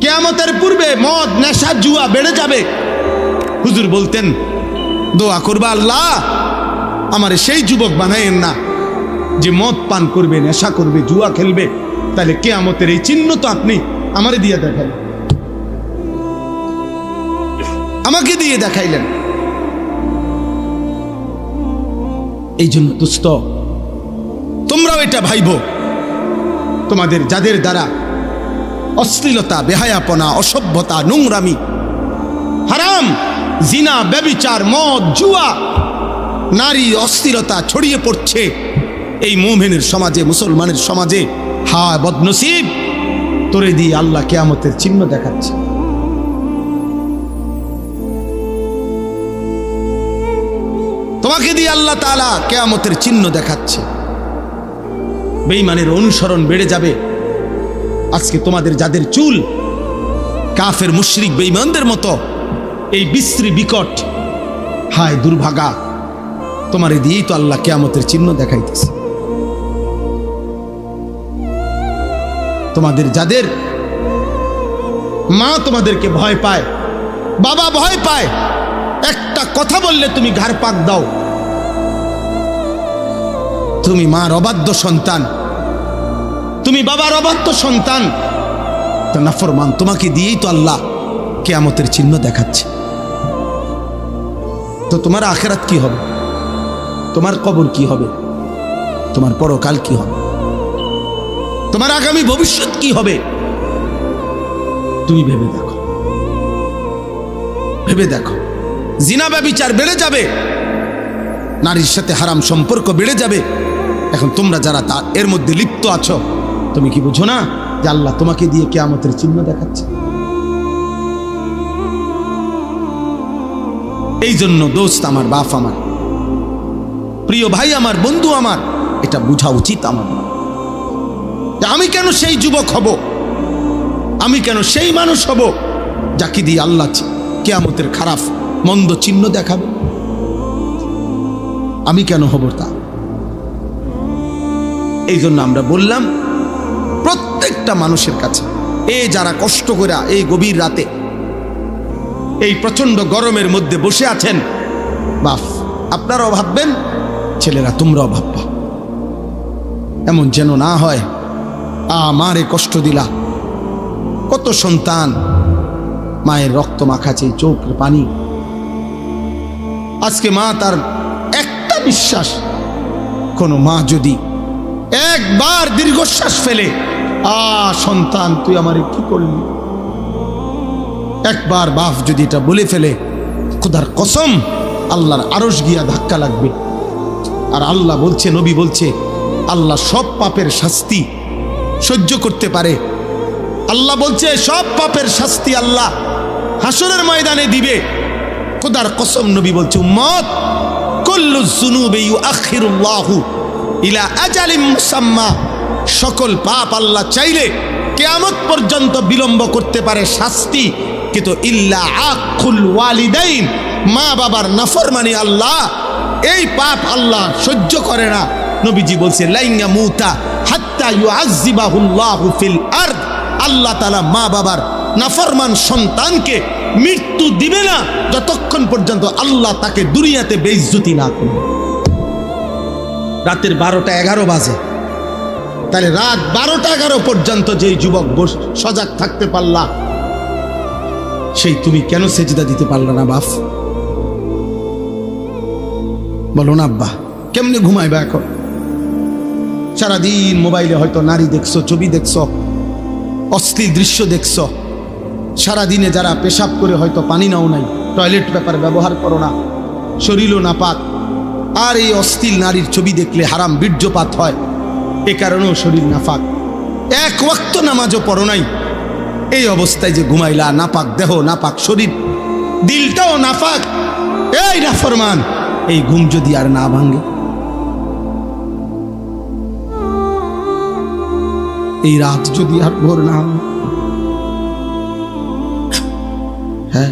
কিয়ামতের পূর্বে মদ, নেশা, জুয়া বেড়ে যাবে। হুজুর বলতেন, দোয়া করবা, আল্লাহ আমার সেই যুবক বানায়েন না যে মদ পান করবে, নেশা করবে, জুয়া খেলবে। তাহলে কিয়ামতের এই চিহ্ন তো আপনি আমারে দিয়ে দেখাইলেন, আমাকে দিয়ে দেখাইলেন। এই জন্য দোস্ত, তোমরাও এটা ভাইব, তোমাদের যাদের দ্বারা অশ্লীলতা, বেহায়াপনা, অসভ্যতা, নোংরামি, হারাম, জিনা, ব্যভিচার, মদ, জুয়া, নারী অস্থিরতা ছড়িয়ে পড়ছে এই মুমিনের সমাজে, মুসলমানের সমাজে, হায় বদনসিব, তোরে দিয়ে আল্লাহ কিয়ামতের চিহ্ন দেখাচ্ছে। তোমাকে দিয়ে আল্লাহ তাআলা কিয়ামতের চিহ্ন দেখাচ্ছে। বেঈমানের অনুসরণ বেড়ে যাবে। আজকে তোমাদের যাদের চুল কাফের, মুশরিক, বেঈমানদের মতো এই বিশ্রী বিকট, হায় দুর্ভাগা, তোমারে দিয়েই তো আল্লাহ কিয়ামতের চিহ্ন দেখাইতেছে। তোমাদের যাদের মা তোমাদেরকে ভয় পায়, বাবা ভয় পায়, একটা কথা বললে তুমি ঘাড় পাক দাও, তুমি মার অবাধ্য সন্তান, তুমি বাবার অবাধ্য সন্তান, তো নাফরমান, তোমাকে দিয়েই তো আল্লাহ কিয়ামতের চিহ্ন দেখাচ্ছে। তো তোমার আখিরাত কি হবে? তোমার কবর কি হবে? তোমার পরকাল কি হবে? তোমার আগামী ভবিষ্যৎ কি হবে? তুমি ভেবে দেখো, ভেবে দেখো। জিনা, ব্যভিচার বেড়ে যাবে, নারীর সাথে হারাম সম্পর্ক বেড়ে যাবে। এখন তোমরা যারা এর মধ্যে লিপ্ত আছো, তুমি কি বুঝো না যে আল্লাহ তোমাকে দিয়ে কিয়ামতের চিহ্ন দেখাচ্ছে? এই জন্য দোস্ত আমার, বাপ আমার, প্রিয় ভাই আমার, বন্ধু আমার, এটা বোঝা উচিত আমার। আমি কেন সেই যুবক হব? আমি কেন সেই মানুষ হব যাকে দিয়ে আল্লাহ কিয়ামতের খারাপ মন্দ চিহ্ন দেখাবে? আমি কেন হব তা? এই জন্য আমরা বললাম, প্রত্যেকটা মানুষের কাছে, এই যারা কষ্ট করে এই গভীর রাতে এই প্রচন্ড গরমের মধ্যে বসে আছেন, বাপ আপনারাও ভাববেন, ছেলেরা তোমরাও ভাববা, এমন যেন না হয় আমারে কষ্ট দিলা। কত সন্তান মায়ের রক্ত মাখাছে, চোখের পানি। আজকে মা তার একটা বিশ্বাস, কোনো মা যদি একবার দীর্ঘশ্বাস ফেলে, সন্তান তুই আমারে কি করলি, একবার বাপ যদি এটা বলে ফেলে, খোদার কসম আল্লাহর আরশ গিয়া ধাক্কা লাগবে। আর আল্লাহ বলছে, নবী বলছে, আল্লাহ সব পাপের শাস্তি সহ্য করতে পারে। আল্লাহ বলছে সব পাপের শাস্তি আল্লাহ হাসরের ময়দানে দিবে। খোদার কসম নবী বলছে, উম্মত কুল্লু যুনুবি ইউআখিরুল্লাহু ইলা আজালিম মুসাম্মা, সকল পাপ আল্লাহ চাইলে কিয়ামত পর্যন্ত বিলম্ব করতে পারে শাস্তি, কিন্তু ইল্লা আকুল ওয়ালিদাইন, মা বাবার নাফরমানি আল্লাহ এই পাপ আল্লাহ সহ্য করে না। নবীজি বলছে লাইয়া মুতা হাত্তা ইউআযযিবাহুল্লাহু ফিল আরদ, আল্লাহ তাআলা মা বাবার নাফরমান সন্তানকে মৃত্যু দিবে না যতক্ষণ পর্যন্ত আল্লাহ তাকে দুনিয়াতে বেইজ্জতি না করবে। রাতের 12টা 11 বাজে, তাহলে রাত 12টা 11 পর্যন্ত যেই যুবক সজাগ থাকতে পারলা, সেই তুমি কেন সেজদা দিতে পারলা না বাপ? বলো না আব্বা, কেমনে ঘুমাইবা এখন? সারাদিন মোবাইলে হয়তো নারী দেখছো, ছবি দেখছো, অশ্লীল দৃশ্য দেখছো। সারাদিনে যারা পেশাব করে হয়তো পানি নাও নাই, টয়লেট পেপার ব্যবহার করো না, শরীরও নাপাক, আর এই অশ্লীল নারীর ছবি দেখলে হারাম বীর্যপাত হয়, এ কারণেও শরীর নাপাক। এক ওয়াক্ত নামাজও পড়ো নাই, এই অবস্থায় যে ঘুমাইলা, নাপাক দেহ, নাপাক শরীর, দিলটাও নাপাক, এই নাফরমান, এই ঘুম যদি আর না ভাঙে, এই রাত যদি আর ভোর না হয়, হ্যাঁ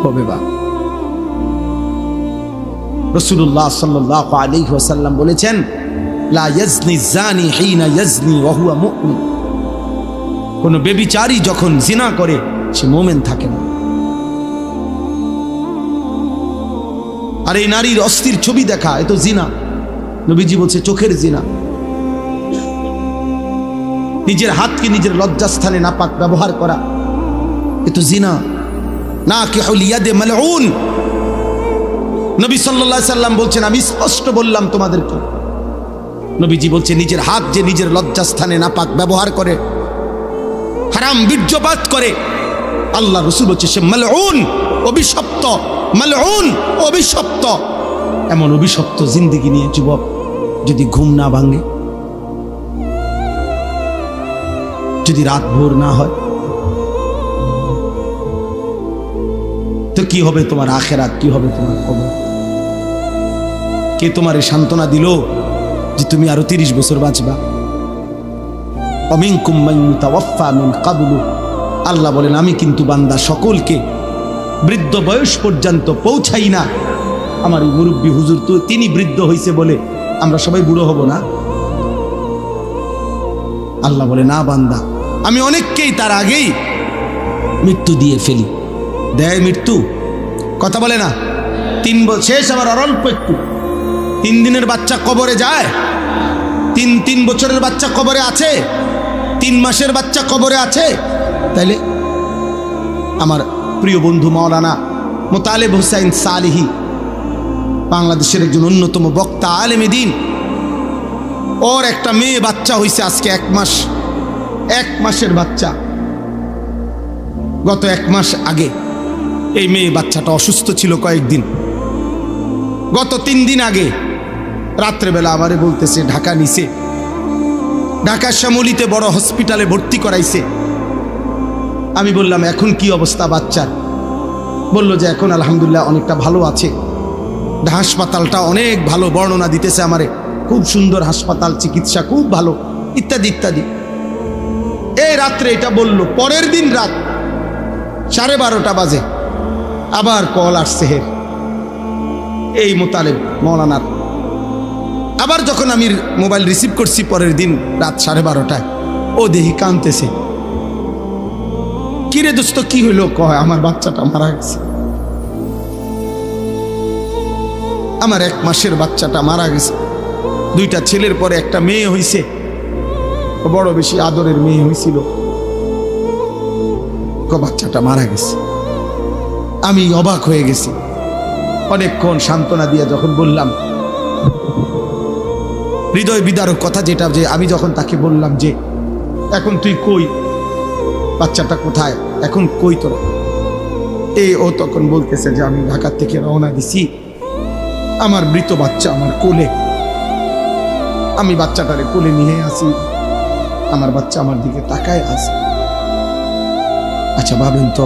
হবে বা? রাসূলুল্লাহ সাল্লাল্লাহু আলাইহি ওয়াসাল্লাম বলেছেন, লা ইয়াজনি জানি হিনা ইয়াজনি ওয়া হুয়া মুমিন, কোনো বেবিচারী যখন জিনা করে সে মোমেন থাকে না। আর এই নারীর অস্থির ছবি দেখা এ তো জিনা। নবীজি বলছে চোখের জিনা। নিজের হাতকে নিজের লজ্জাস্থানে নাপাক ব্যবহার করা এ তো জিনা। না কে ইয়াদে মালউন। নবী সাল্লাল্লাহু আলাইহি সাল্লাম বলছেন, আমি স্পষ্ট বললাম তোমাদেরকে। নবীজি বলছে নিজের হাত যে নিজের লজ্জাস্থানে নাপাক ব্যবহার করে, হারাম বীর্যপাত করে, আল্লাহ রাসূল বলছে সে মালউন, অভিশপ্ত। মালউন, অভিশপ্ত। এমন অভিশপ্ত জিন্দেগি নিয়ে যুবক যদি ঘুম না ভাঙে, যদি রাত ভোর না হয়, তো কি হবে তোমার আখিরাত, কি হবে তোমার কবর? কে তোমার এই সান্ত্বনা দিল যে তুমি আরো 30 বছর বাঁচবা? অমিনকুম মান ইউতাওয়াফা মিন ক্বাবলু, আল্লাহ বলেন আমি কিন্তু বান্দা সকলকে বৃদ্ধ বয়স পর্যন্ত পৌঁছাই না। আমার এই মুরব্বী হুজুর তো তিনি বৃদ্ধ হইছে বলে আমরা সবাই বুড়ো হব না? আল্লাহ বলে না বান্দা, আমি অনেককেই তার আগেই মৃত্যু দিয়ে ফেলি। দেয় মৃত্যু, কথা বলে না? 3 বছর শেষ, আবার অল্প একটু। 3 দিনের বাচ্চা কবরে যায়? 3 বছরের বাচ্চা কবরে আছে? 3 মাসের বাচ্চা কবরে আছে? তাইলে আমার প্রিয় বন্ধু মাওলানা মোতালেব হোসাইন সালিহি, বাংলাদেশের একজন অন্যতম বক্তা, আলেমে দ্বীন, ওর একটা মেয়ে বাচ্চা হইছে আজকে 1 মাস। 1 মাসের বাচ্চা। গত 1 মাস আগে এই মেয়ে বাচ্চাটা অসুস্থ ছিল কয়েকদিন। গত 3 দিন আগে রাত্রেবেলা আমারে বলতেছে ঢাকা নিছে, ঢাকা শ্যামলীতে বড় হসপিটালে ভর্তি করাইছে। আমি বললাম এখন কি অবস্থা বাচ্চার? বলল যে এখন আলহামদুলিল্লাহ অনেকটা ভালো আছে, হাসপাতালটা অনেক ভালো, বর্ণনা দিতেছে আমারে, খুব সুন্দর হাসপাতাল, চিকিৎসা খুব ভালো, ইত্যাদি ইত্যাদি। এই রাত্রে এটা বলল। পরের দিন রাত 12:30 বাজে আবার কল আসছে হের এই মোতালেব মৌলানার। আবার যখন আমি মোবাইল রিসিভ করছি পরের দিন রাত 12:30টায়, ও দেখি কাঁদতেছে। কিরে দোস্ত কি হইলো? কয় আমার বাচ্চাটা মারা গেছে, আমার 1 মাসের বাচ্চাটা মারা গেছে। 2টা ছেলের পরে একটা মেয়ে হইছে, বড় বেশি আদরের মেয়ে হয়েছিল, বাচ্চাটা মারা গেছে। আমি অবাক হয়ে গেছি। অনেকক্ষণ সান্ত্বনা দিয়ে যখন বললাম, হৃদয় বিদারক কথা যেটা, যে আমি যখন তাকে বললাম যে এখন তুই কই, বাচ্চাটা কোথায়, এখন কই তোরা? ও তখন বলতেছে যে আমি ঢাকা থেকে রওনা দিছি, আমার মৃত বাচ্চা আমার কোলে, আমি বাচ্চাটারে কোলে নিয়ে আসি, আমার বাচ্চা আমার দিকে তাকায় আছে। আচ্ছা ভাবেন তো,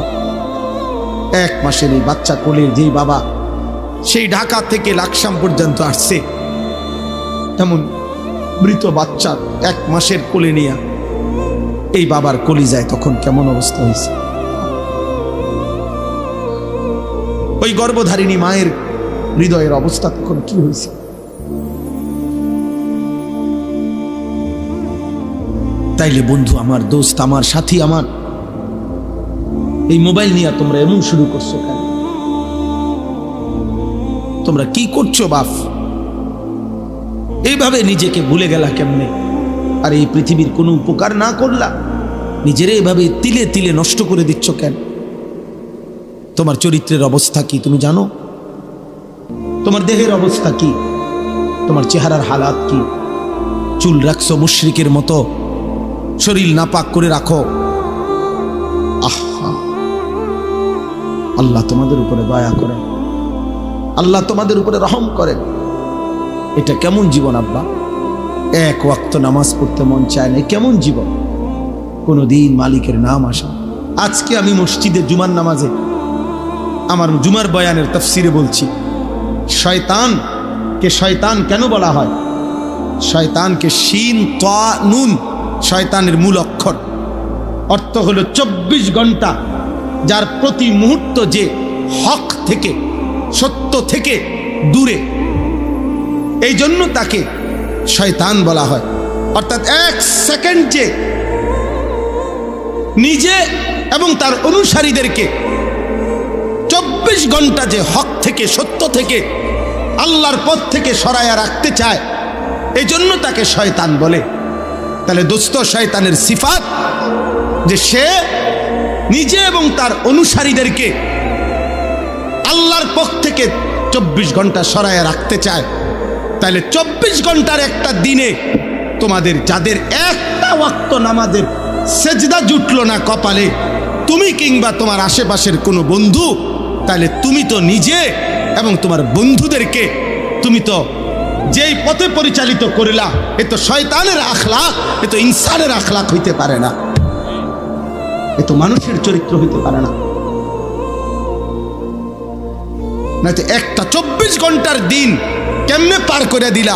1 মাসের এই বাচ্চা কোলের যেই বাবা সেই ঢাকা থেকে লাকসাম পর্যন্ত আসছে, তেমন মৃত বাচ্চা 1 মাসের কোলে নিয়ে এই বাবার কলিজায় তখন কেমন অবস্থা হয়েছে? ওই গর্ভধারিণী মায়ের হৃদয়ের অবস্থা তখন কি হয়েছে? তাইলে বন্ধু আমার, দোস্ত আমার, সাথী আমার, এই মোবাইল নিয়ে তোমরা এমন শুরু করছো কেন? তোমরা কি করছো বাপ? এইভাবে নিজেকে ভুলে গেলা কেমনে? আর এই পৃথিবীর কোনো উপকার না করলা, নিজেরে এভাবে তিলে তিলে নষ্ট করে দিচ্ছ কেন? তোমার চরিত্রের অবস্থা কি তুমি জানো? তোমার দেহের অবস্থা কি? তোমার চেহারার হালাত কি? চুল রাখছো মুশরিকের মতো, শরীর নাপাক করে রাখো। আহা, আল্লাহ তোমাদের উপরে দয়া করেন, আল্লাহ তোমাদের উপরে রহম করেন। এটা কেমন জীবন আব্বা? 1 ওয়াক্ত নামাজ পড়তে মন চায় না, কেমন জীবন? কোনদিন মালিকের নাম আসা। আজকে আমি মসজিদে জুমার নামাজে আমার জুমার বয়ানের তাফসিরে বলছি, শয়তানকে শয়তান কেন বলা হয়? শয়তানকে শিন তা নুন, শয়তানের মূল অক্ষর, অর্থ হলো 24 ঘন্টা যার প্রতি মুহূর্ত যে হক থেকে, সত্য থেকে দূরে, এই জন্য তাকে শয়তান বলা হয়। অর্থাৎ 1 সেকেন্ড যে নিজে এবং তার অনুসারীদেরকে 24 ঘন্টা যে হক থেকে, সত্য থেকে, আল্লাহর পথ থেকে সরায়া রাখতে চায়, এই জন্য তাকে শয়তান বলে। তাহলে দোস্ত, শয়তানের সিফাত যে সে নিজে এবং তার অনুসারীদেরকে আল্লাহর পথ থেকে 24 ঘন্টা সরায়া রাখতে চায়। তাহলে 24 ঘন্টার একটা দিনে তোমাদের যাদের একটা ওয়াক্ত নামাজের সেজদা জুটলো না কপালে, তুমি কিংবা তোমার আশেপাশের কোনো বন্ধু, তাহলে তুমি তো নিজে এবং তোমার বন্ধুদেরকে তুমি তো যেই পথে পরিচালিত করিলা, এ তো শয়তানের আখলাক, এ তো ইনসানের আখলাক হইতে পারে না, এ তো মানুষের চরিত্র হইতে পারে না। না তো একটা 24 ঘন্টার দিন কেমনে পার করে দিলা,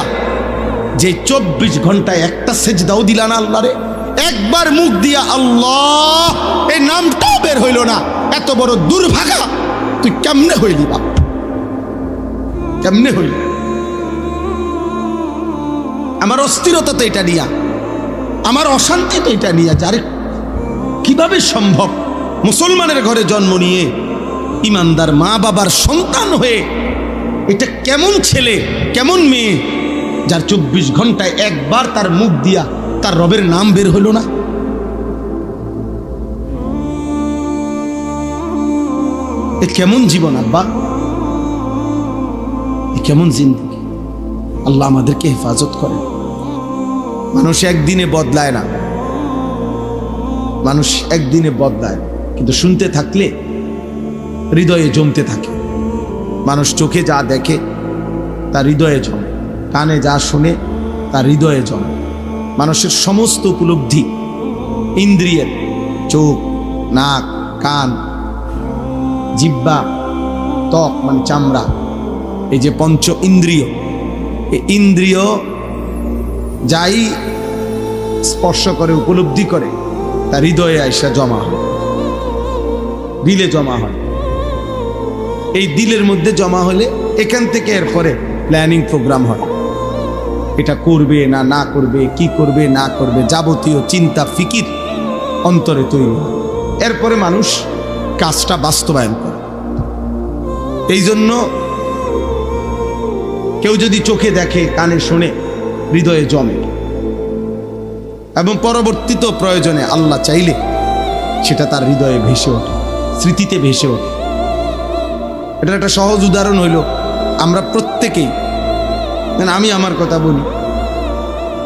যে 24 ঘন্টায় একটা সেজদাও দিলা না আল্লাহরে, একবার মুখ দিয়া আল্লাহ এই নামটাও বের হইল না, এত বড় দুর্ভাগা তুই কেমনে হইলি বাপ, কেমনে হইল? আমার অস্থিরতা তো এটা নিয়া, আমার অশান্তি তো এটা নিয়া, যারে কিভাবে সম্ভব মুসলমানের ঘরে জন্ম নিয়ে ইমানদার মা বাবার সন্তান হয়ে, এটা কেমন ছেলে কেমন মেয়ে যার 24 ঘন্টায় একবার তার মুখ দিয়া তার রবের নাম বের হইল না? এ কেমন জীবন আব্বা, এ কেমন জিন্দেগি? আল্লাহ আমাদেরকে হেফাজত করে। মানুষ একদিনে বদলায় না, মানুষ একদিনে বদলায়, কিন্তু শুনতে থাকলে হৃদয়ে জমতে থাকে। মানুষ চোখে যা দেখে তার হৃদয়ে জমে, কানে যা শুনে তার হৃদয়ে জমে। মানুষের সমস্ত উপলব্ধি ইন্দ্রিয়ের, চোখ, নাক, কান, জিহ্বা, ত্বক মানে চামড়া, এই যে পঞ্চ ইন্দ্রিয়, এই ইন্দ্রিয় যাই স্পর্শ করে, উপলব্ধি করে, তার হৃদয়ে আইসা জমা হয়, দিলে জমা হয়। এই দিলের মধ্যে জমা হলে এখান থেকে এরপরে প্ল্যানিং প্রোগ্রাম হয়, এটা করবে না না করবে, কি করবে না করবে, যাবতীয় চিন্তা ফিকির অন্তরে তৈরি হয়। এরপরে মানুষ কাজটা বাস্তবায়ন করে। এই জন্য কেউ যদি চোখে দেখে, কানে শোনে, হৃদয়ে জমে, এবং পরবর্তীত প্রয়োজনে আল্লাহ চাইলে সেটা তার হৃদয়ে ভেসে ওঠে, স্মৃতিতে ভেসে ওঠে। এটার একটা সহজ উদাহরণ হইল, আমরা প্রত্যেকেই, আমি আমার কথা বলি,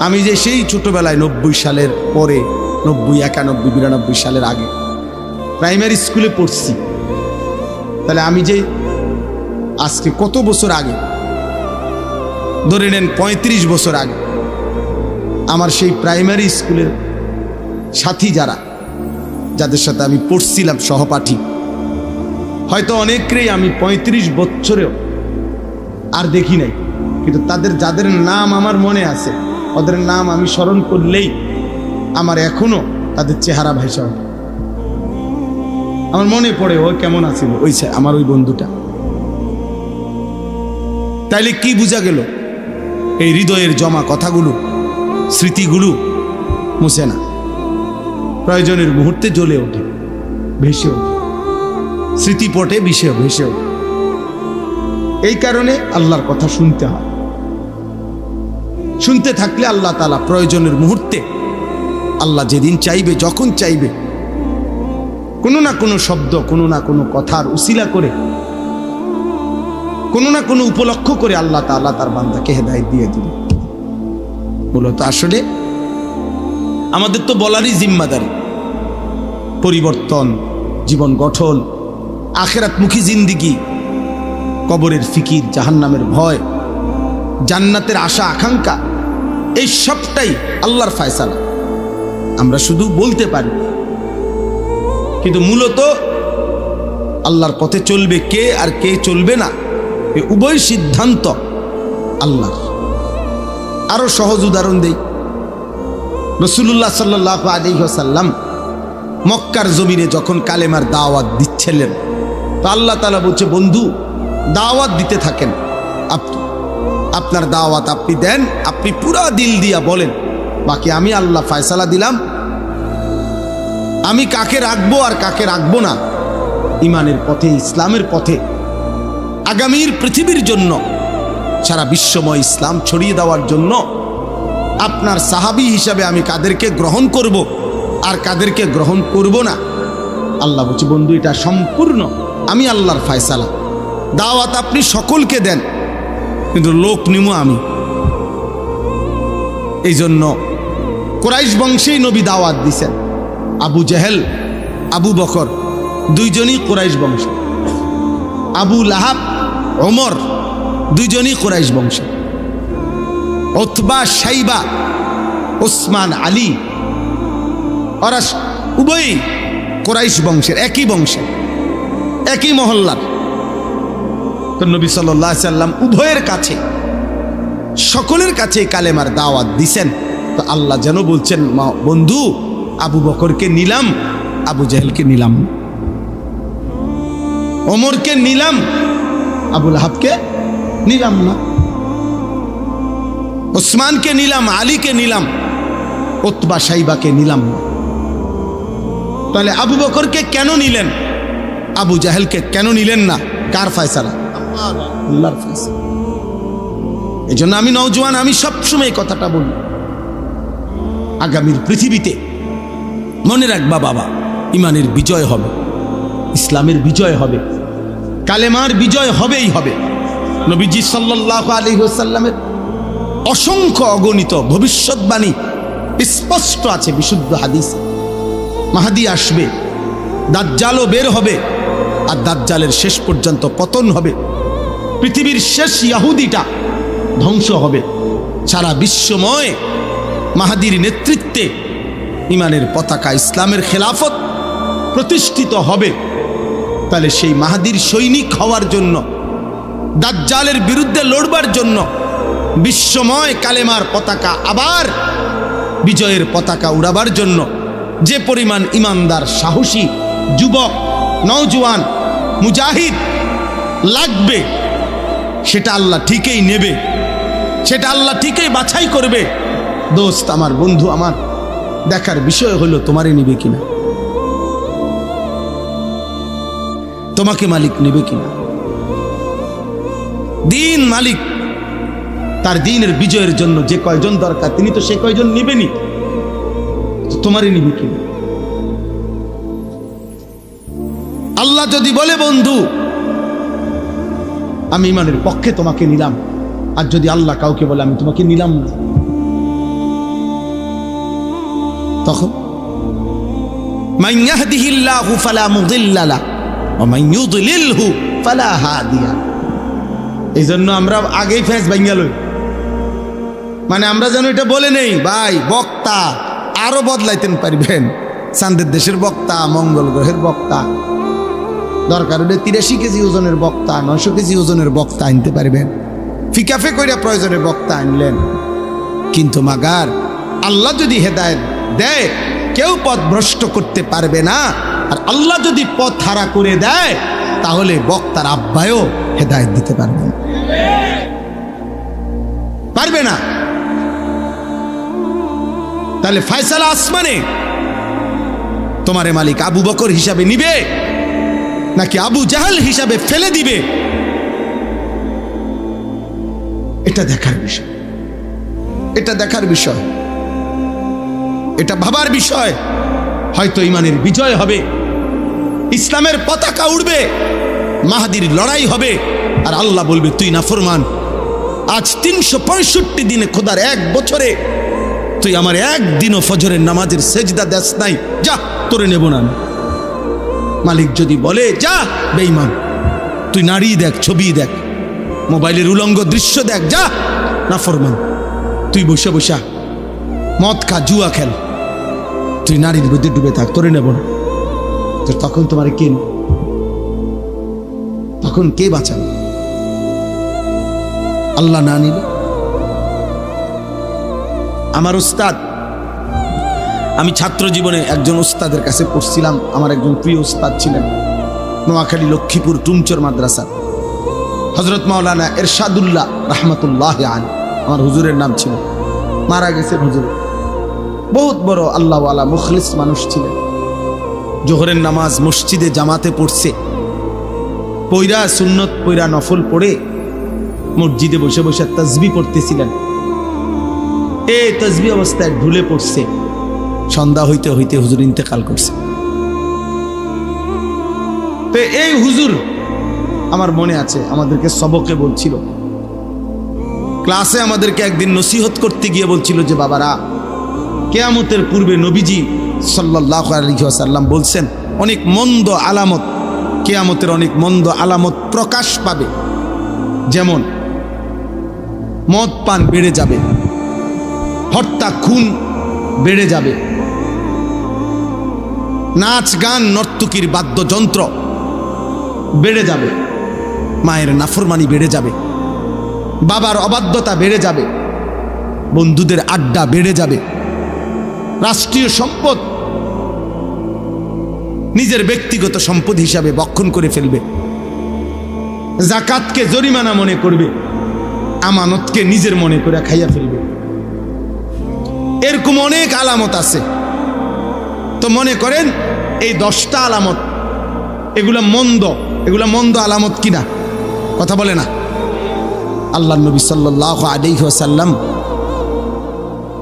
আমি যে সেই ছোটবেলায় 90 সালের পরে, 90, 91, 92 সালের আগে প্রাইমারি স্কুলে পড়ছি, তাহলে আমি যে আজকে কত বছর আগে, ধরে নেন 35 বছর আগে, আমার সেই প্রাইমারি স্কুলের সাথী যারা, যাদের সাথে আমি পড়ছিলাম সহপাঠী, হয়তো অনেকেই আমি 35 বছরেও আর দেখি নাই, কিন্তু তাদের যাদের নাম আমার মনে আছে, ওদের নাম আমি স্মরণ করলেই আমার এখনো তাদের চেহারা ভাইসা ওঠে। আমার মনে পড়ে ও কেমন আছিল, ওই আমার ওই বন্ধুটা। তাইলে কি বোঝা গেল? এই হৃদয়ের জমা কথাগুলো, স্মৃতিগুলো মুছে না, প্রয়োজনের মুহূর্তে জ্বলে ওঠে, ভেসে ওঠে, স্মৃতিপটে ভেসে ওঠে। এই কারণে আল্লাহর কথা শুনতে হয়। শুনতে থাকলে আল্লাহ তাআলা প্রয়োজনের মুহূর্তে, আল্লাহ যেদিন চাইবে, যখন চাইবে, কোনো না কোনো শব্দ, কোনো না কোনো কথার উসিলা করে, কোনো না কোনো উপলক্ষ করে আল্লাহ তাআলা তার বান্দাকে হেদায়েত দিয়ে দিবে। মূলত আসলে আমাদের তো বলারই জিম্মাদারি, পরিবর্তন, জীবন গঠন, আখিরাতমুখী জিন্দেগি, কবরের ফিকির, জাহান্নামের ভয়, জান্নাতের আশা আকাঙ্ক্ষা, এই সবটাই আল্লাহর ফয়সালা। আমরা শুধু বলতে পারি, কিন্তু মূলত আল্লাহর পথে চলবে কে আর কে চলবে না, এই উভয় সিদ্ধান্ত আল্লাহর। আরো সহজ উদাহরণ দেই, রাসূলুল্লাহ সাল্লাল্লাহু আলাইহি ওয়াসাল্লাম মক্কার জমিনে যখন কালেমার দাওয়াত দিচ্ছিলেন, তো আল্লাহ তাআলা বলছে, বন্ধু দাওয়াত দিতে থাকেন, আপনার দাওয়াত আপনি দেন, আপনি পুরা দিল দিয়া বলেন, বাকি আমি আল্লাহ ফয়সালা দিলাম, আমি কাকে রাখবো আর কাকে রাখবো না, ইমানের পথে, ইসলামের পথে আগামীর পৃথিবীর জন্য, সারা বিশ্বময় ইসলাম ছড়িয়ে দেওয়ার জন্য আপনার সাহাবী হিসাবে আমি কাদেরকে গ্রহণ করব আর কাদেরকে গ্রহণ করব না। আল্লাহ বলছে, বন্ধু এটা সম্পূর্ণ আমি আল্লাহর ফয়সালা। দাওয়াত আপনি সকলকে দেন, কিন্তু লোক নিমু আমি। এই জন্য কুরাইশ বংশেই নবী দাওয়াত দিছেন। আবু জেহেল, আবু বকর দুইজনই কুরাইশ বংশ, আবু লাহাব, ওমর দুইজনই কুরাইশ বংশ, উতবা, শাইবা, ওসমান, আলী ওরা উভয়ই কুরাইশ বংশের, একই বংশের, একই মহল্লার। তো নবী সাল্লাল্লাহু আলাইহি সাল্লাম উভয়ের কাছে, সকলের কাছে কালেমার দাওয়াত দিছেন। তো আল্লাহ যেন বলছেন, বন্ধু আবু বকরকে নিলাম, আবু জেহেলকে নিলাম, ওমরকে নিলাম, আবু লাহাবকে নিলাম না, ওসমানকে নিলাম, আলীকে নিলাম, উতবা, শাইবাকে নিলাম না। তাহলে আবু বকরকে কেন নিলেন, আবু জাহেলকে কেন নিলেন না? কার ফয়সালা? আল্লাহর ফয়সালা। এই জন্য আমি নওজোয়ান, আমি সবসময় কথাটা বলি, আগামীর পৃথিবীতে মনে রাখবা বাবা, ইমানের বিজয় হবে, ইসলামের বিজয় হবে, কালেমার বিজয় হবেই হবে। নবীজি সাল্লাল্লাহু আলাইহি ওয়াসাল্লামের অসংখ্য অগণিত ভবিষ্যৎবাণী স্পষ্ট আছে বিশুদ্ধ হাদিসে। মাহদী আসবে, দাজ্জালও বের হবে, আর দাজ্জালের শেষ পর্যন্ত পতন হবে, পৃথিবীর শেষ ইহুদিটা ধ্বংস হবে। সারা বিশ্বময় মাহদীর নেতৃত্বে ইমানের পতাকা, ইসলামের খেলাফত প্রতিষ্ঠিত হবে। তাহলে সেই মাহদীর সৈনিক হওয়ার জন্য, দাজ্জালের বিরুদ্ধে লড়বার জন্য, বিশ্বময় কালেমার পতাকা আবার বিজয়ের পতাকা উড়াবার জন্য যে পরিমাণ ইমানদার, সাহসী যুবক, নওজোয়ান, মুজাহিদ লাগবে, সেটা আল্লাহ ঠিকই নেবে, সেটা আল্লাহ ঠিকই বাছাই করবে। দোস্ত আমার, বন্ধু আমার, দেখার বিষয় হলো তোমারে নিবে কিনা, তোমাকে মালিক নেবে কিনা। দিন মালিক তার দিনের বিজয়ের জন্য যে কয়জন দরকার তিনি তো সে কয়জন নিবেনি, তোমারই নিবে কিনা। আল্লাহ যদি বলে, বন্ধু আমি ইমানের পক্ষে তোমাকে নিলাম, আর যদি আল্লাহ কাউকে বলে আমি তোমাকে নিলাম না, তখন মান ইয়াহদিহিল্লাহু ফালা মুদিল্লা লাহু ওয়া মান ইউদ্লিলহু ফালা হাদিয়া। এই জন্য আমরা আগেই ফেস ভাঙিয়া লই, মানে আমরা যেন এটা বলে নেই, ভাই বক্তা আরো বদলাইতেন পারবেন, চাঁদের দেশের বক্তা, মঙ্গল গ্রহের বক্তা, দরকার হলে 83 কেজি ওজনের বক্তা, 900 কেজি ওজনের বক্তা আনতে পারবেন, ফিকাফে কইরা প্রয়োজনে বক্তা আনলেন। কিন্তু মাগার আল্লাহ যদি হেদায়েত দেয়, কেউ পথ ভ্রষ্ট করতে পারবে না। আর আল্লাহ যদি পথ হারা করে দেয়, তাহলে বক্তার আব্বায়ও হেদায়েত দিতে পারবে না, পারবে না। তাহলে ফয়সালা আসমানে, তোমারে মালিক আবু বকর হিসাবে নিবে নাকি আবু জাহেল হিসাবে ফেলে দিবে, এটা দেখার বিষয়, এটা দেখার বিষয়, এটা ভাবার বিষয়। হয়তো ইমানের বিজয় হবে, ইসলামের পতাকা উড়বে, মাহদীর লড়াই হবে, আর আল্লাহ বলবে, তুই নাফরমান, আজ 365 দিনে, খোদার এক বছরে তুই আমার একদিনও ফজরের নামাজের সেজদা দেস নাই, যা তোরে নেব না। মালিক যদি বলে, যা বেঈমান, তুই নারী দেখ, ছবি দেখ, মোবাইলের উলঙ্গ দৃশ্য দেখ, যা নাফরমান, তুই বসে বসা মদ খা, জুয়া খেল, তুই নারীর মধ্যে ডুবে থাক, তোরে নেব না। তখন তোমার কে, তখন কে বাঁচাবে? আল্লাহ না নিলে। আমার উস্তাদ, আমি ছাত্র জীবনে একজন উস্তাদের কাছে পড়ছিলাম, আমার একজন প্রিয় উস্তাদ ছিলেন, নোয়াখালী লক্ষ্মীপুর টুমচর মাদ্রাসা, হযরত মাওলানা এরশাদুল্লাহ রাহমাতুল্লাহি আলাইহি আমার হুজুরের নাম ছিল। মারা গেছেন হুজুর, বহুত বড় আল্লাহওয়ালা মুখলিস মানুষ ছিলেন। জোহরের নামাজ মসজিদে জামাতে পড়ছে, পইরা সুন্নত পইরা নফল পড়ে মসজিদে বসে বসে তাসবিহ পড়তেছিলেন। এই তাসবিহ অবস্থায় ঢুলে পড়ছে, সন্ধ্যা হইতে হইতে হুজুর ইন্তেকাল করছে। তো এই হুজুর আমার মনে আছে আমাদেরকে সবকে বলছিল, ক্লাসে আমাদেরকে একদিন নসিহত করতে গিয়ে বলছিল যে বাবারা, কিয়ামতের পূর্বে নবীজি সাল্লাল্লাহু আলাইহি ওয়াসাল্লাম বলছেন অনেক মন্দ আলামত, কিয়ামতের অনেক মন্দ আলামত প্রকাশ পাবে। যেমন মদ পান বেড়ে যাবে, হত্যা খুন বেড়ে যাবে, নাচ গান নর্তকীর বাদ্যযন্ত্র বেড়ে যাবে, মায়ের নাফরমানি বেড়ে যাবে, বাবার অবাধ্যতা বেড়ে যাবে, বন্ধুদের আড্ডা বেড়ে যাবে, রাষ্ট্রীয় সম্পদ নিজের ব্যক্তিগত সম্পদ হিসাবে বক্ষণ করে ফেলবে, যাকাতকে জরিমানা মনে করবে, আমানতকে নিজের মনে করে খাইয়া ফেলবে। এরকম অনেক আলামত আছে। তো মনে করেন এই 10টা আলামত, এগুলা মন্দ আলামত কিনা? কথা বলে না। আল্লাহ নবী সাল্লাল্লাহু আলাইহি ওয়াসাল্লাম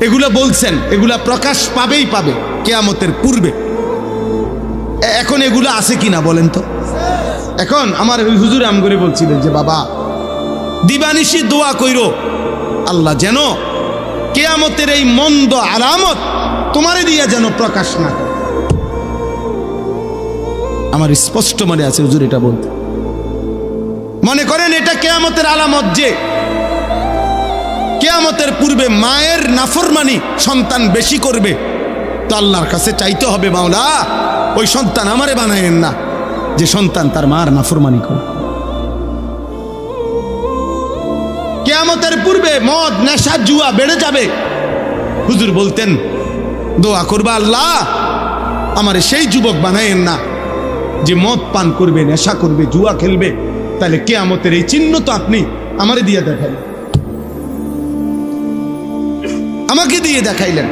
এগুলা বলছেন, এগুলা প্রকাশ পাবেই পাবে কিয়ামতের পূর্বে। এখন এগুলা আছে কিনা বলেন তো? এখন আমার হুজুর আম করে বলছিলেন যে বাবা, দিবানিশি দোয়া কইরো আল্লাহ যেন কিয়ামতের এই মন্দ আলামত তোমারে দিয়া যেন প্রকাশ না করে। আমার স্পষ্ট মনে আছে হুজুর এটা বলতে। মনে করেন এটা কিয়ামতের আলামত যে কিয়ামতের পূর্বে মায়ের নাফরমানি সন্তান বেশি করবে, তো আল্লাহর কাছে চাইতে হবে, মাওলা ওই সন্তান আমারে বানায়েন না যে সন্তান তার মার নাফরমানি করে। কিয়ামতের পূর্বে মদ নেশা জুয়া বেড়ে যাবে। হুজুর বলতেন দোয়া করবা, আল্লাহ আমারে সেই যুবক বানায়েন না যে মদ পান করবে, নেশা করবে, জুয়া খেলবে। তাহলে কিয়ামতের এই চিহ্ন তো আপনি আমারে দিয়ে দেখাইলেন, আমাকে দিয়ে দেখাইলেন।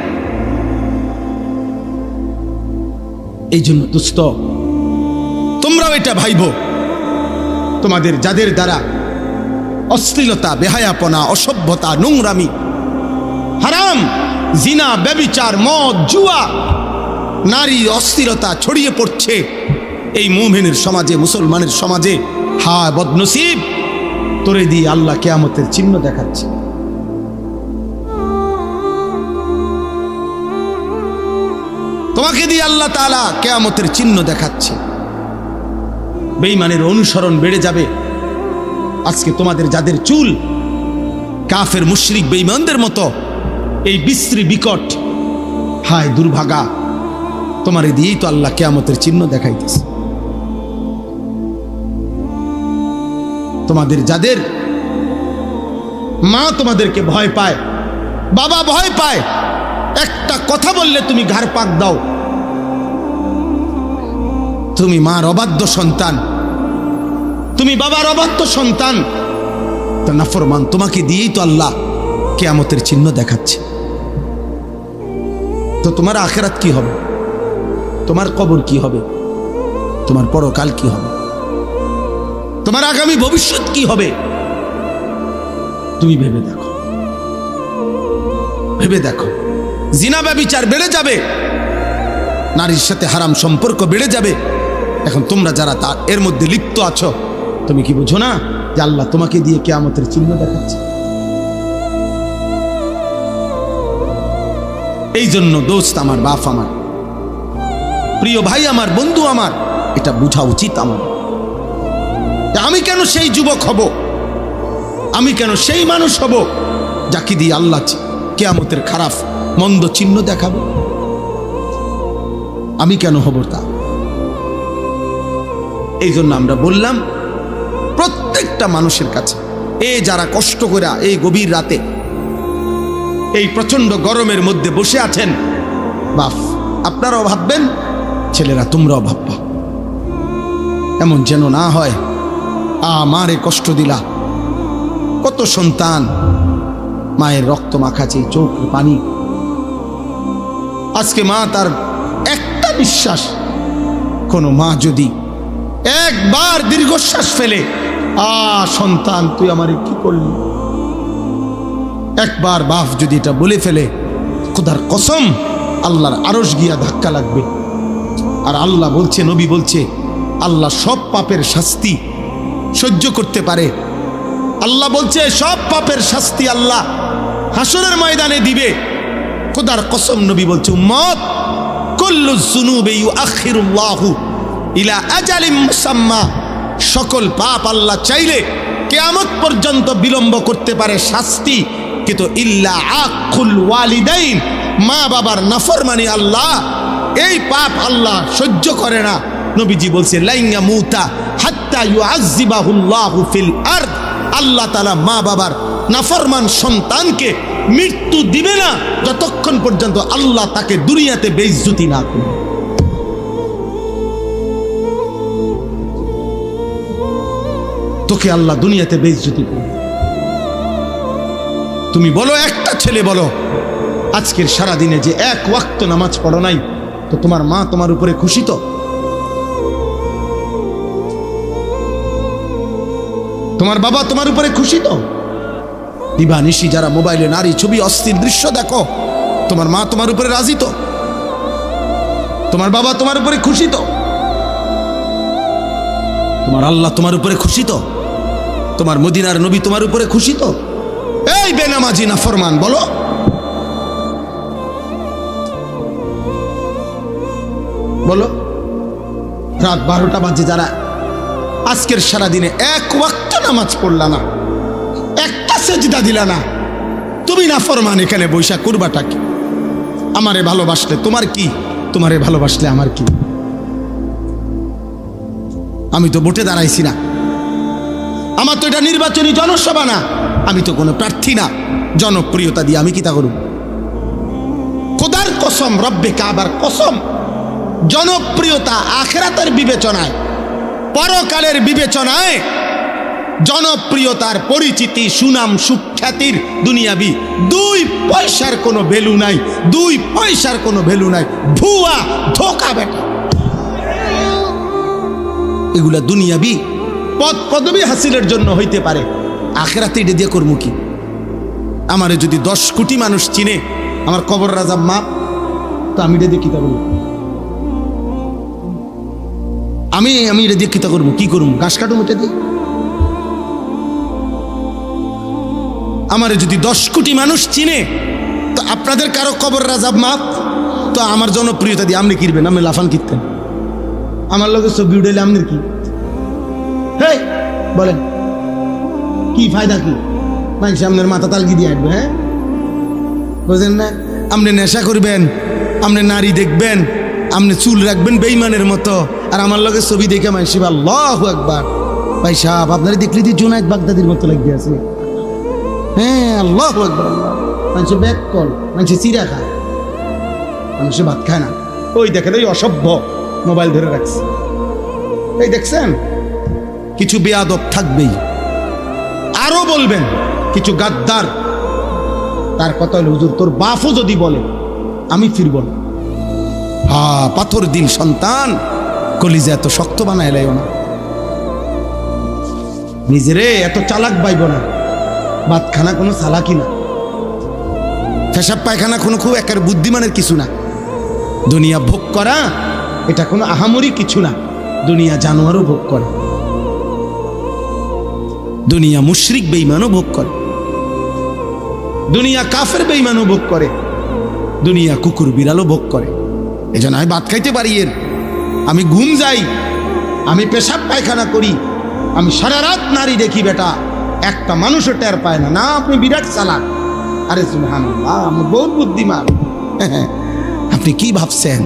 এই জন্য দোস্ত, তোমরাও এটা ভাইবো, তোমাদের যাদের দ্বারা অশ্লীলতা, বেহায়াপনা, অসভ্যতা, নোংরামি, হারাম, জিনা, ব্যভিচার, মদ, জুয়া, নারী অস্থিরতা ছড়িয়ে পড়ছে এই মুমিনের সমাজে, মুসলমানের সমাজে, হায় বদনসিব, তোরে দিয়ে আল্লাহ কিয়ামতের চিহ্ন দেখাচ্ছে। তোমাকে দিয়ে আল্লাহ তাআলা কিয়ামতের চিহ্ন দেখাচ্ছে। বেঈমানের অনুসরণ বেড়ে যাবে। আজকে তোমাদের যাদের চুল কাফের মুশরিক বেঈমানদের মতো এই বিশ্রী বিকট, হায় দুর্ভাগা, তোমারে দিয়েই তো আল্লাহ কিয়ামতের চিহ্ন দেখাইতেছে। তোমাদের যাদের মা তোমাদেরকে ভয় পায়, বাবা ভয় পায়, একটা কথা বললে তুমি ঘাড় পাক দাও, তুমি মার অবাধ্য সন্তান, তুমি বাবার অবাধ্য সন্তান, তো নাফরমান, তোমাকে দিয়েই তো আল্লাহ কিয়ামতের চিহ্ন দেখাচ্ছে। তো তোমার আখিরাত কি হবে? তোমার কবর কি হবে? তোমার পরকাল কি হবে? তোমার আগামী ভবিষ্যৎ কি হবে? তুমি ভেবে দেখো, ভেবে দেখো। জিনা ব্যভিচার বেড়ে যাবে, নারীর সাথে হারাম সম্পর্ক বেড়ে যাবে। এখন তোমরা যারা তার এর মধ্যে লিপ্ত আছো, তুমি কি বুঝো না যে আল্লাহ তোমাকে দিয়ে কিয়ামতের চিহ্ন দেখাচ্ছে? এই জন্য দোস্ত আমার, বাপ আমার, প্রিয় ভাই আমার, বন্ধু আমার, এটা বোঝা উচিত আমার। আমি কেন সেই যুবক হব? আমি কেন সেই মানুষ হব যাকে দিয়ে আল্লাহ কিয়ামতের খারাপ মন্দ চিহ্ন দেখাবে? আমি কেন হব তা? এই জন্য আমরা বললাম প্রত্যেকটা মানুষের কাছে, যারা কষ্ট করে এই গভীর রাতে এই প্রচন্ড গরমের মধ্যে বসে আছেন, বাপ আপনারাও ভাববেন, ছেলেরা তোমরাও ভাববা, এমন যেন না হয় আমারে কষ্ট দিলা। কত সন্তান মায়ের রক্ত মাখাচ্ছে, চোখ পানি। আজকে মা তার একটা নিঃশ্বাস কোনো মা যদি একবার দীর্ঘশ্বাস ফেলে, সন্তান তুই আমারে কি করলি, একবার বাপ যদি এটা বলে ফেলে, খোদার কসম আল্লাহর আরশ গিয়া ধাক্কা লাগবে। আর আল্লাহ বলছে, নবী বলছে, আল্লাহ সব পাপের শাস্তি সহ্য করতে পারে। আল্লাহ বলছে সব পাপের শাস্তি আল্লাহ হাসরের ময়দানে দিবে। খোদার কসম নবী বলছে, উম্মত কুল্লু যুনুবি ইউআখিরুল্লাহু ইলা আজালিম মুসাম্মা, সকল পাপ আল্লাহ চাইলে কিয়ামত পর্যন্ত বিলম্ব করতে পারে শাস্তি, কিন্তু ইল্লা আকুল ওয়ালিদাইন, মা বাবার নাফরমানি আল্লাহ এই পাপ আল্লাহ সহ্য করে না। নবীজি বলছে লাইয়া মুতা হাত্তা ইউআযযিবাহুল্লাহু ফিল আরদ, আল্লাহ তাআলা মা বাবার নাফরমান সন্তানকে মৃত্যু দিবে না যতক্ষণ পর্যন্ত আল্লাহ তাকে দুনিয়াতে বেইজ্জতি না করবে। তোকে আল্লাহ দুনিয়াতে বেইজ্জতি করবে। তুমি বলো, একটা ছেলে বলো আজকের সারা দিনে যে এক ওয়াক্ত নামাজ পড়ো নাই, তো তোমার মা তোমার উপরে খুশি তো? তোমার বাবা তোমার উপরে খুশি তো? দিবানিশি যারা মোবাইলে নারী ছবি অস্থির দৃশ্য দেখো, তোমার মা তোমার উপরে রাজি তো? তোমার বাবা তোমার উপরে খুশি তো? তোমার আল্লাহ তোমার উপরে খুশি তো? তোমার মদিনার নবী তোমার উপরে খুশি তো? এই বেনামাজি নাফরমান বলো। বলো, রাত 12টা বাজে যারা আজকের সারা দিনে এক ওয়াক্ত নামাজ পড়লা না, একটা সেজদা দিলা না, তুমি নাফরমান, এখানে বৈশা করবাটা কি? আমারে ভালোবাসলে তোমার কি, তোমারে ভালোবাসলে আমার কি? আমি তো ভোটে দাঁড়াইছি না, আমার তো এটা নির্বাচনী জনসভা না, আমি তো কোনো প্রার্থী না, জনপ্রিয়তা দিয়ে আমি কি তা করব? খোদার কসম, রব্বে কাবার কসম, জনপ্রিয়তা আখিরাতের বিবেচনায়, পরকালের বিবেচনায় জনপ্রিয়তার পরিচিতি, সুনাম, সুখ্যাতির দুনিয়াবি 2 পয়সার কোনো ভ্যালু নাই, 2 পয়সার কোনো ভ্যালু নাই। ভুয়া, ধোঁকা বেটা, এগুলা দুনিয়াবি পদ পদবি হাসিলের জন্য হইতে পারে, আখিরাতে এটা দিয়ে করবো কি? আমারে যদি 10 কোটি মানুষ চিনে, আমার কবর রাজা মাপ, তো আমি এটা দিয়ে কিতা করবো? আমি এটা দিয়ে কিতা করবো? কি করবো? ঘাস কাটুম এটা দিয়ে? আমারে যদি 10 কোটি মানুষ চিনে, তো আপনাদের কারো কবর রাজাব মাপ, তো আমার জনপ্রিয়তা দিয়ে আপনি কিনবেন, আপনি লাফান কিনতেন, আমার লোকে ছবি উঠেলে আপনার কি? হ্যাঁ বলেন, কি ফায়দা কি? মানুষ আপনার মাথা তালকি দিয়ে আসবে, হ্যাঁ বুঝেন না? আপনি নেশা করবেন, আপনি নারী দেখবেন, আপনি চুল রাখবেন বেঈমানের মতো, আর আমার লগে ছবি দেখে মানুষ আল্লাহু আকবার, ভাই সাহেব আপনারা দেখলি যে জুনায়েদ বাগদাদির মতো লাগিয়ে আছে। হ্যাঁ আল্লাহু আকবার, আল্লাহ, মানুষে ব্যাগ কল, মানুষে চিরা খায়, মানুষে ভাত খায় না। ওই দেখেন, ওই অসভ্য মোবাইল ধরে রাখছে, এই দেখছেন? কিছু বেয়াদব থাকবেই, আরো বলবেন কিছু গাদ্দার। তার কথা হলো, হুজুর তোর বাপও যদি বলে আমি ফিরব না। পাথর দিল সন্তান, কলিজা এত শক্ত বানায় লাইও না, নিজেরে এত চালাক বাইব না। ভাতখানা কোনো চালাকি না, পেশাব পায়খানা কোনো খুব একের বুদ্ধিমানের কিছু না। দুনিয়া ভোগ করা এটা কোনো আহামরি কিছু না, দুনিয়া জানোয়ারও ভোগ করে, দুনিয়া মুশরিক বেঈমানও ভোগ করে, দুনিয়া কাফের বেঈমানও ভোগ করে, দুনিয়া কুকুর বিড়ালও ভোগ করে। এজন্য আমি ভাত খাইতে পারি, এর আমি ঘুম যাই, আমি পেশাব পায়খানা করি, আমি সারা রাত নারী দেখি, বেটা একটা মানুষও টের পায় না। না আপনি বিরাট চালাক, আরে সুবহানাল্লাহ আমি বহুত বুদ্ধিমান। আপনি কি ভাবছেন?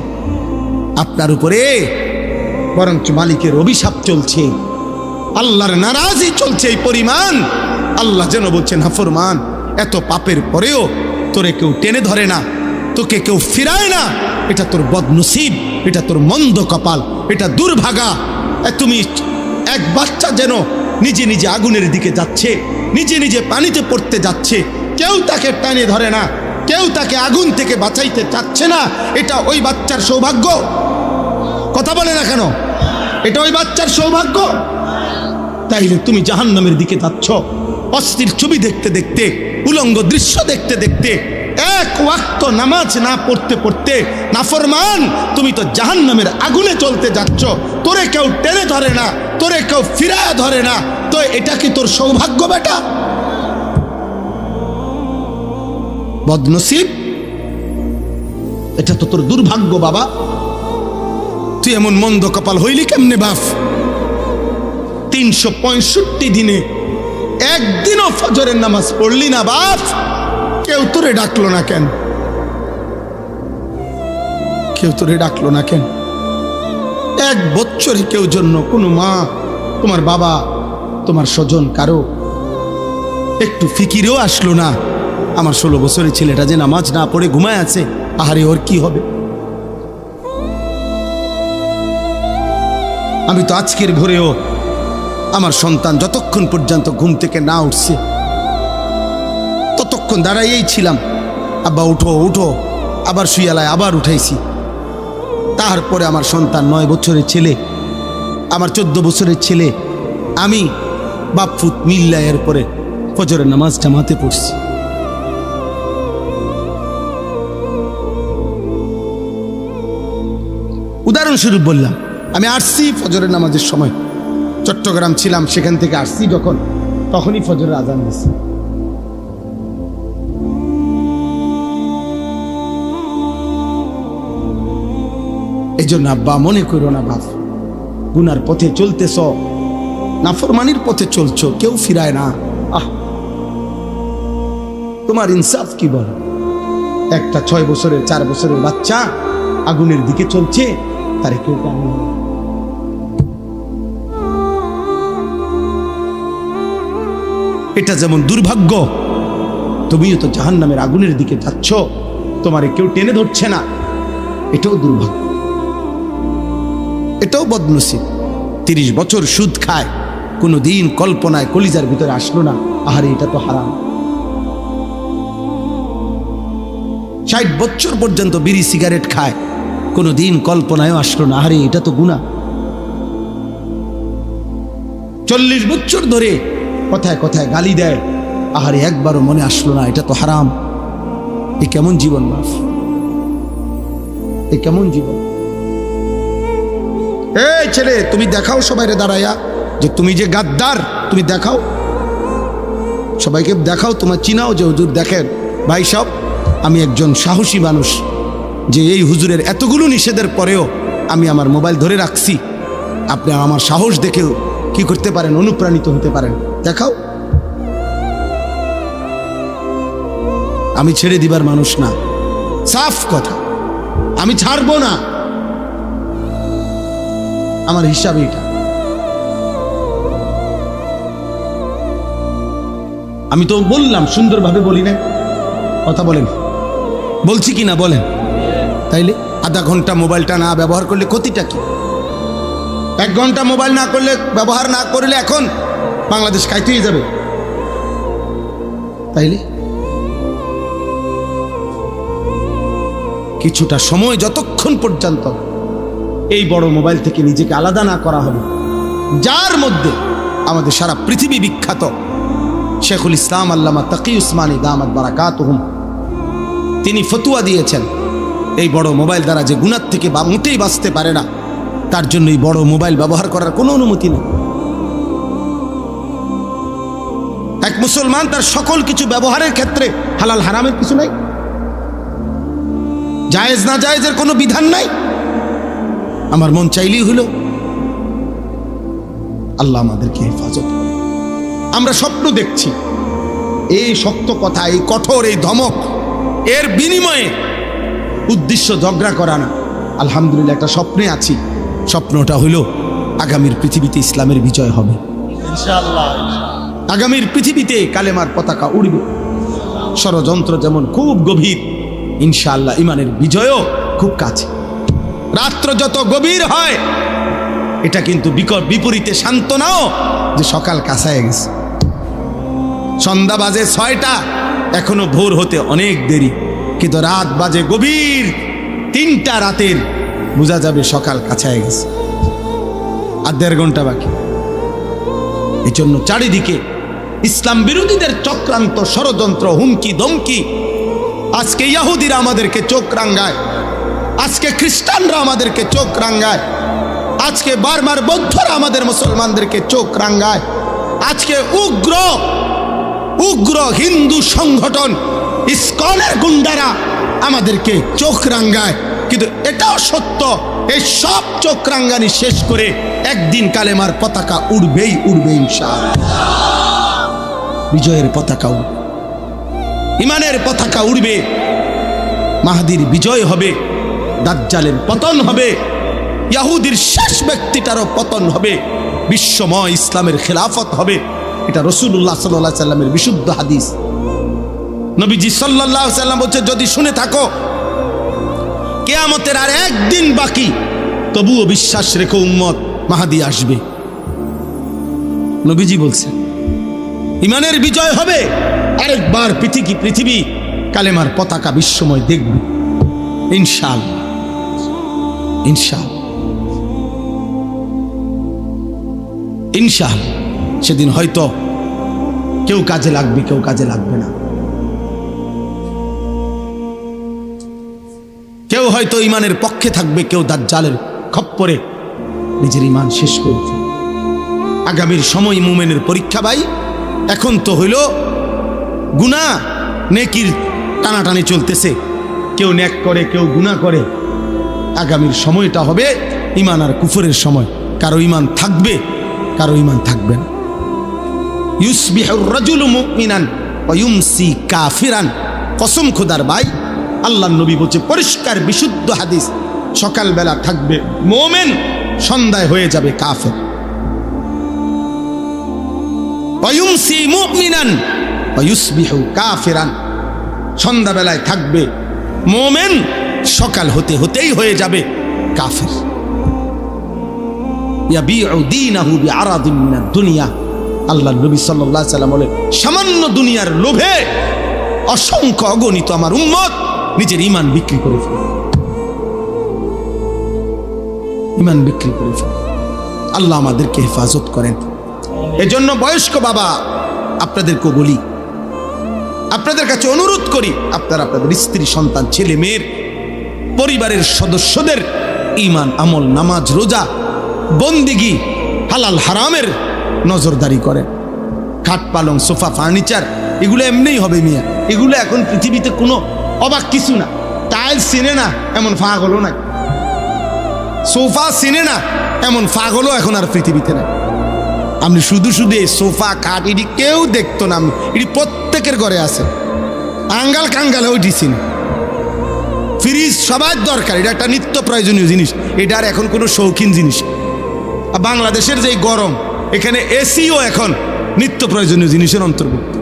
আপনার উপরে বরঞ্চ মালিকের অভিশাপ চলছে, আল্লাহর নারাজি চলছে এই পরিমাণ। আল্লাহ যেন বলছেন, নাফরমান, এত পাপের পরেও তোরে কেউ টেনে ধরে না, তোকে কেউ ফিরায় না, এটা তোর বদনসিব, এটা তোর মন্দ কপাল, এটা দুর্ভাগা। তুমি এক বাচ্চা যেন নিজে নিজে আগুনের দিকে যাচ্ছে, নিজে নিজে পানিতে পড়তে যাচ্ছে, কেউ তাকে টানে ধরে না, কেউ তাকে আগুন থেকে বাঁচাইতে চাচ্ছে না, এটা ওই বাচ্চার সৌভাগ্য? কথা বলে না কেন? এটা ওই বাচ্চার সৌভাগ্য? তাইলে তুমি জাহান্নামের দিকে যাচ্ছ অস্থির ছবি দেখতে দেখতে, উলঙ্গ দৃশ্য দেখতে দেখতে, এক ওয়াক্ত নামাজ না পড়তে পড়তে নাফরমান, তুমি তো জাহান্নামের আগুনে চলতে যাচ্ছ। তোরে কেউ টেনে ধরে না, তোরে কেউ ফিরায় ধরে না, তো এটা কি তোর সৌভাগ্য বেটা? বদনসিব, এটা তো তোর দুর্ভাগ্য বাবা। তুই এমন মন্দ কপাল হইলি কেমনে বাপ? 365 দিনে একদিনও ফজরের নামাজ পড়লি না বাপ। কেউ তোরে ডাকলো না কেন? কেউ তোরে ডাকলো না কেন? এক বছরে কেউ জন্য কোনো মা, তোমার বাবা, তোমার স্বজন কারো একটু ফিকিরেও আসলো না? আমার 16 বছরের ছেলেটা যে নামাজ না পড়ে ঘুমায় আছে, আহারে ওর কি হবে? আমি তো আজকের ভোরেও আমার সন্তান যতক্ষণ পর্যন্ত ঘুম থেকে না উঠছে ততক্ষণ দাঁড়াইয়েই ছিলাম, আব্বা উঠো উঠো, আবার শুয়ালায় আবার উঠাইছি। তারপরে আমার সন্তান 9 বছরের ছেলে, আমার 14 বছরের ছেলে, আমি বাপফুত মিল্লা এর পরে ফজরের নামাজ জামাতে পড়ছি। উদাহরণস্বরূপ বললাম, আমি আসছি ফজরের নামাজের সময়, চট্টগ্রাম ছিলাম, সেখান থেকে আসছি যখন, তখনই ফজরের আজান দিয়েছে। এই জন্য আব্বা মনে করো না বাপ, গুনার পথে চলতেছ, নাফরমানির পথে চলছো, কেউ ফিরায় না। তোমার ইনসাফ কি বল? একটা 6 বছরের 4 বছরের বাচ্চা আগুনের দিকে চলছে, তারে কেউ টানে না। এটা যেমন দুর্ভাগ্য, তুমিও তো জাহান্নামের আগুনের দিকে যাচ্ছ, তোমারে কেউ টেনে ধরছে না, এটাও দুর্ভাগ্য, এটাও বদনসিব। 30 বছর সুদ খায়, কোনো দিন কল্পনায় কলিজার ভিতরে আসলো না, আহারে এটা তো হারাম। 60 বছর পর্যন্ত বিড়ি সিগারেট খায়, কোনো দিন কল্পনায়ও আসলো না, আহারে এটা তো গুনাহ। 40 বছর ধরে কথায় কথায় গালি দেয়, আহারে একবারও মনে আসলো না এটা তো হারাম। এ কেমন জীবন বাপ? এ কেমন জীবন? এই ছেলে, তুমি দেখাও সবাইরে দাঁড়াইয়া যে তুমি যে গাদ্দার, তুমি দেখাও, সবাইকে দেখাও, তোমার চিনাও যে হুজুর দেখেন ভাই সব, আমি একজন সাহসী মানুষ, যে এই হুজুরের এতগুলো নিষেধের পরেও আমি আমার মোবাইল ধরে রাখছি। আপনি আমার সাহস দেখেও কি করতে পারেন, অনুপ্রাণিত হতে পারেন, দেখাও। আমি ছেড়ে দিবার মানুষ না, সাফ কথা, আমি ছাড়বো না, আমার হিসাব এটা। আমি তো বললাম, সুন্দরভাবে বলি না, কথা বলেন, বলছি কি না বলেন? তাইলে আধা ঘন্টা মোবাইলটা না ব্যবহার করলে ক্ষতিটা কি? 1 ঘন্টা মোবাইল না করলে, ব্যবহার না করলে এখন বাংলাদেশ খাইতেই যাবে। তাইলে কিছুটা সময় যতক্ষণ পর্যন্ত এই বড় মোবাইল থেকে নিজেকে আলাদা না করা হবে, যার মধ্যে আমাদের সারা পৃথিবী বিখ্যাত শেখুল ইসলাম আল্লামা তাকি উসমানী দামাত বারাকাতুহুম, তিনি ফতুয়া দিয়েছেন, এই বড় মোবাইল দ্বারা যে গুনাহ থেকে মোটেই বাঁচতে পারে না, তার জন্য এই বড় মোবাইল ব্যবহার করার কোনো অনুমতি নেই। এক মুসলমান তার সকল কিছু ব্যবহারের ক্ষেত্রে হালাল হারামের কিছু নাই, জায়েজ না জায়েজের কোনো বিধান নাই। আমার মন চাইলেই হলো। আল্লাহ আমাদেরকে হেফাজত করে। আমরা স্বপ্ন দেখছি, এই শক্ত কথা, এই কঠোর, এই ধমক, এর বিনিময়ে উদ্দেশ্য ঝগড়া করা না। আলহামদুলিল্লাহ একটা স্বপ্নে আছি, স্বপ্নটা হইল আগামীর পৃথিবীতে ইসলামের বিজয় হবে ইনশাআল্লাহ। আগামীর পৃথিবীতে কালেমার পতাকা উড়বে। ষড়যন্ত্র যেমন খুব গভীর, ইনশাআল্লাহ ইমানের বিজয়ও খুব কাছে। রাত্র যত গভীর হয়, এটা কিন্তু বিপরীতে সান্ত্বনাও যে সকাল কাছায় গেছে। সন্ধ্যা বাজে 6টা, এখনো ভোর হতে অনেক দেরি, কিন্তু রাত বাজে গভীর 3টা রাতের। বোঝা যাবে সকাল কাছায় গেছে, আর 1.5 ঘন্টা বাকি। এই জন্য চারিদিকে ইসলাম বিরোধীদের চক্রান্ত, ষড়যন্ত্র, হুমকি ধমকি। আজকে ইহুদিরা আমাদেরকে চোখ রাঙ্গায়, আজকে খ্রিস্টানরা আমাদেরকে চোখ রাঙ্গায়, আজকে বারবার বৌদ্ধরা আমাদের মুসলমানদেরকে চোখ রাঙ্গায়, আজকে উগ্র উগ্র হিন্দু সংগঠন ইসকনের গুন্ডারা আমাদেরকে চোখ রাঙ্গায়। কিন্তু এটাও সত্য, এই সব চোখ রাঙ্গানি শেষ করে একদিন কালেমার পতাকা উড়বেই উড়বে ইনশাআল্লাহ। বিজয়ের পতাকা উড়বে, ইমানের পতাকা উড়বে, মাহদির বিজয় হবে, দাজ্জালের পতন হবে, ইহুদির শেষ ব্যক্তিটারও পতন হবে, বিশ্বময় ইসলামের খেলাফত হবে। এটা রাসূলুল্লাহ সাল্লাল্লাহু আলাইহি সাল্লামের বিশুদ্ধ হাদিস। নবীজি সাল্লাল্লাহু আলাইহি সাল্লাম বলছে, যদি শুনে থাকো কিয়ামতের আর একদিন বাকি, তবুও বিশ্বাস রেখো উম্মত মাহদি আসবে। নবীজি বলছেন ইমানের বিজয় হবে, আরেকবার পৃথিবী কালেমার পতাকা বিশ্বময় দেখবে ইনশাআল্লাহ, ইনশাআল্লাহ, ইনশাআল্লাহ। সেদিন হয়তো কেউ কাজে লাগবে, কেউ কাজে লাগবে না। কেউ হয়তো ইমানের পক্ষে থাকবে, কেউ দাজ্জালের খপ্পরে নিজের ইমান শেষ করবে। আগামীর সময় মুমিনের পরীক্ষা ভাই। এখন তো হইল গুনাহ নেকির টানাটানি চলতেছে, কেউ নেক করে, কেউ গুনাহ করে। আগামীর সময়টা হবে ইমান আর কুফরের সময়। কারো ইমান থাকবে, কারো ইমান থাকবে না। ইউসবিহুর রাজুলু মুমিনান ওয়া ইউমসি কাফিরান। কসম খোদার ভাই, আল্লাহর নবী বলছে, পরিষ্কার বিশুদ্ধ হাদিস, সকালবেলা থাকবে মুমিন, সন্ধ্যায় হয়ে যাবে কাফের। ওয়া ইউমসি মুমিনান ওয়া ইউসবিহু কাফিরান। সন্ধ্যাবেলায় থাকবে মুমিন, সকাল হতে হতেই হয়ে যাবে কাফের। ইয়াবিউ দীনাহু বিআরাদিন মিনাদ দুনিয়া। আল্লাহর নবী সাল্লাল্লাহু আলাইহি সাল্লাম বলে, সামান্য দুনিয়ার লোভে অসংখ্য অগণিত আমার উম্মত নিজের ঈমান বিক্রি করে ফেলে, ঈমান বিক্রি করে ফেলে। আল্লাহ আমাদেরকে হেফাজত করেন। এজন্য বয়স্ক বাবা আপনাদেরকে বলি, আপনাদের কাছে অনুরোধ করি, আপনারা আপনাদের স্ত্রী, সন্তান, ছেলে মেয়ের, পরিবারের সদস্যদের ঈমান, আমল, নামাজ, রোজা, বন্দিগি, হালাল হারামের নজরদারি করেন। খাট, পালং, সোফা, ফার্নিচার এগুলো এমনিই হবে মিয়া। এগুলো এখন পৃথিবীতে কোনো অবাক কিছু না। টাইলস চিনে না এমন পাগলও নাই, সোফা চিনে না এমন পাগলও এখন আর পৃথিবীতে নাই। আপনি শুধু শুধু এই সোফা, খাট এটি কেউ দেখতো না, এটি প্রত্যেকের ঘরে আছে। আঙ্গাল কাঙ্গালে ওইটি চিনে। ফ্রিজ সবার দরকার, এটা একটা নিত্য প্রয়োজনীয় জিনিস, এটা আর এখন কোনো শৌখিন জিনিস। আর বাংলাদেশের যে গরম, এখানে এসিও এখন নিত্য প্রয়োজনীয় জিনিসের অন্তর্ভুক্ত।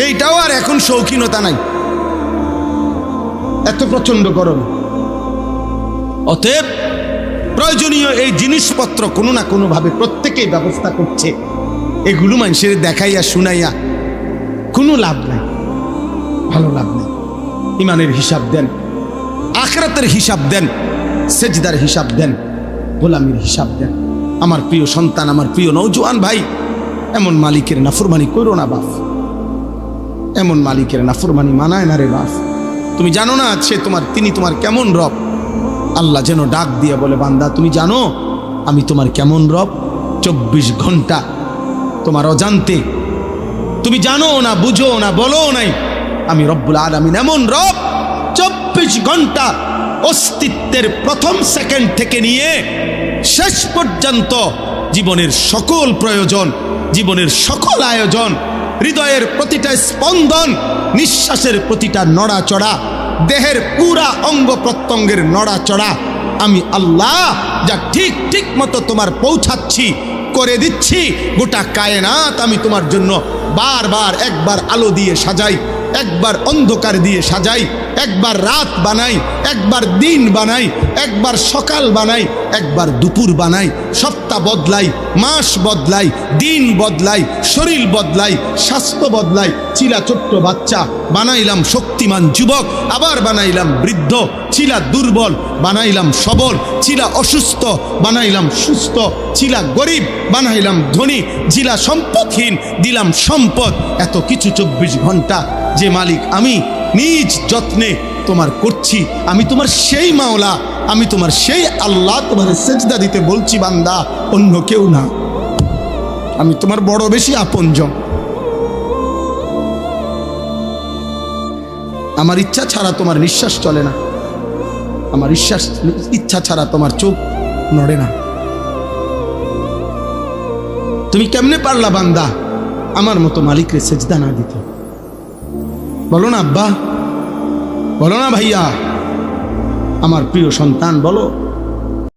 এইটাও আর এখন শৌখিনতা নাই, এত প্রচন্ড গরম। অতএব প্রয়োজনীয় এই জিনিসপত্র কোনো না কোনো ভাবে প্রত্যেকেই ব্যবস্থা করছে। এগুলো মানুষের দেখাইয়া শুনাইয়া কোনো লাভ নাই, ভালো লাভ নেই। ইমানের হিসাব দেন, আখিরাতের হিসাব দেন, সেজদার হিসাব দেন, গোলামির হিসাব দেন। আমার প্রিয় সন্তান, আমার প্রিয় নওজোয়ান ভাই, এমন মালিকের নাফরমানি করো না বাপ, এমন মালিকের নাফরমানি মানায় না রে বাপ। তুমি জানো না তিনি তোমার কেমন রব। আল্লাহ যেন ডাক দিয়ে বলে, বান্দা তুমি জানো আমি তোমার কেমন রব? 24 ঘন্টা তোমার অজান্তে, তুমি জানো না, বুঝো না, বলো নাই, আমি রব্বুল আলামিন এমন রব 24 ঘন্টা অস্তিত্বের প্রথম সেকেন্ড থেকে নিয়ে শেষ পর্যন্ত জীবনের সকল প্রয়োজন, জীবনের সকল আয়োজন, হৃদয়ের প্রতিটা স্পন্দন, নিঃশ্বাসের প্রতিটা নড়াচড়া, দেহের পুরা অঙ্গ প্রত্যঙ্গের নড়াচড়া আমি আল্লাহ যা ঠিক ঠিক মতো তোমার পৌঁছাচ্ছি, করে দিচ্ছি। গোটা কায়নাত আমি তোমার জন্য বারবার একবার আলো দিয়ে সাজাই, একবার অন্ধকার দিয়ে সাজাই, একবার রাত বানাই, একবার দিন বানাই, একবার সকাল বানাই, একবার দুপুর বানাই, সপ্তাহ বদলাই, মাস বদলাই, দিন বদলাই, শরীর বদলাই, স্বাস্থ্য বদলাই। ছিলা ছোট্ট বাচ্চা, বানাইলাম শক্তিমান যুবক, আবার বানাইলাম বৃদ্ধ। ছিলা দুর্বল, বানাইলাম সবল। ছিলা অসুস্থ, বানাইলাম সুস্থ। ছিলা গরিব, বানাইলাম ধনী। ছিলা সম্পদহীন, দিলাম সম্পদ। এত কিছু 24 ঘন্টা যে মালিক আমি নিজ যত্নে তোমার করছি। আমি তোমার সেই মাওলা, আমি তোমার সেই আল্লাহ। তোমার সেজদা দিতে বলছি বান্দা, অন্য কেউ না। আমি তোমার বড় বেশি আপনজন। আমার ইচ্ছা ছাড়া তোমার নিঃশ্বাস চলে না, আমার ইচ্ছা ছাড়া তোমার চোখ নড়ে না। তুমি কেমনে পারলা বান্দা আমার মতো মালিকরে সেজদা না দিতে? বলো না আব্বা, বলো না ভাইয়া, আমার প্রিয় সন্তান, বলো।